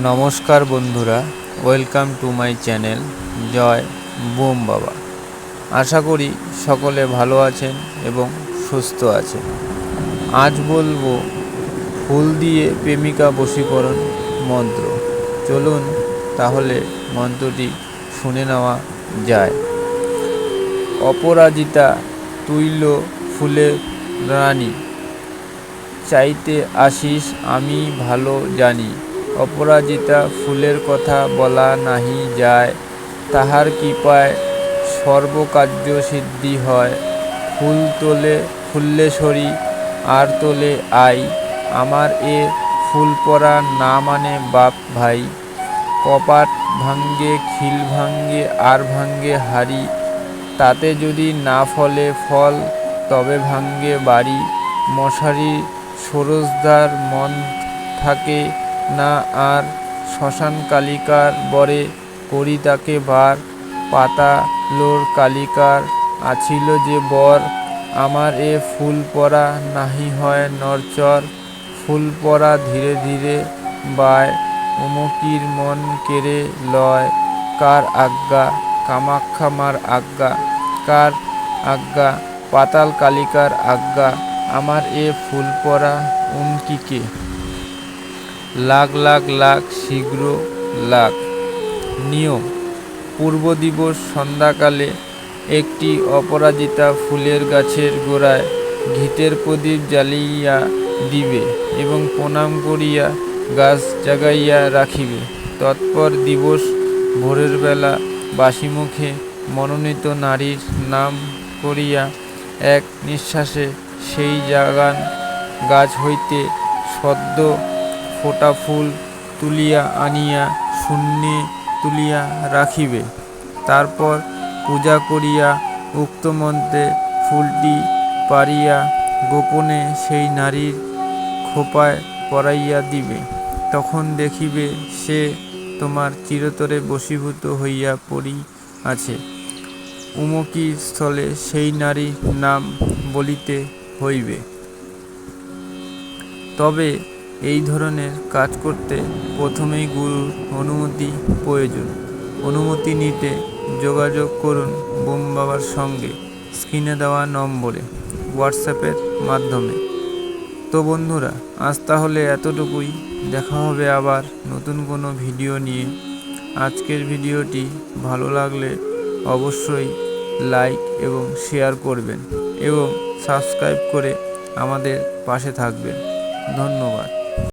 নমস্কার বন্ধুরা, welcome to my channel Jai Bom Baba. আশা করি সকলে ভালো আছেন এবং সুস্থ আছেন। আজ বলবো ফুল দিয়ে প্রেমিকা বশীকরণ মন্ত্র। চলুন তাহলে মন্ত্রটি শুনে নেওয়া যায়। অপরাজিতা তুইল ফুলের রানী, চাইতে আসিস আমি ভালো জানি। অপরাজিতা ফুলের কথা বলা নাহি যায়, তাহার কৃপায় সর্বকার্য সিদ্ধি হয়। ফুল তোলে ফুল্লেশ্বরী আর তোলে আই, আমার এ ফুল পরা না মানে বাপ ভাই। কপাট ভাঙ্গে খিল ভাঙ্গে আর ভাঙ্গে হাড়ি, তাতে যদি না ফলে ফল তবে ভাঙ্গে বাড়ি। মশারি সরোজদার মন থাকে না আর, শ্মশান কালিকার বরে করি তাকে বার। পাতালোর কালিকার আছিল যে বর, আমার এ ফুল পরা নাহি হয় নড়চড়। ফুল পরা ধীরে ধীরে বায়, উমকির মন কেড়ে লয়। কার আজ্ঞা? কামাখ্যা মার আজ্ঞা। কার আজ্ঞা? পাতাল কালিকার আজ্ঞা। আমার এ ফুল পরা উমকিকে লাগ লাগ লাগ শীঘ্র লাগ। নিয়ম: পূর্ব দিবস সন্ধ্যাকালে একটি অপরাজিতা ফুলের গাছের গোড়ায় ঘিতের প্রদীপ জ্বালিয়া দিবে এবং প্রণাম করিয়া গাছ জাগাইয়া রাখিবে। তৎপর দিবস ভোরের বেলা বাসিমুখে মনোনীত নারীর নাম করিয়া এক নিঃশ্বাসে সেই জাগান গাছ হইতে সদ্য ফোটা ফুল তুলিয়া আনিয়া শূন্যে তুলিয়া রাখিবে। তারপর পূজা করিয়া উক্ত মন্ত্রে ফুলটি পাড়িয়া গোপনে সেই নারীর খোঁপায় পরাইয়া দিবে। তখন দেখিবে সে তোমার চিরতরে বশীভূত হইয়া পড়িয়াছে। উমকির স্থলে সেই নারীর নাম বলিতে হইবে। তবে এই ধরনের কাজ করতে প্রথমেই গুরুর অনুমতি প্রয়োজন। অনুমতি নিতে যোগাযোগ করুন বোম বাবার সঙ্গে স্ক্রিনে দেওয়া নম্বরে হোয়াটসঅ্যাপের মাধ্যমে। তো বন্ধুরা, আজ তাহলে এতটুকুই। দেখা হবে আবার নতুন কোনো ভিডিও নিয়ে। আজকের ভিডিওটি ভালো লাগলে অবশ্যই লাইক এবং শেয়ার করবেন এবং সাবস্ক্রাইব করে আমাদের পাশে থাকবেন। ধন্যবাদ।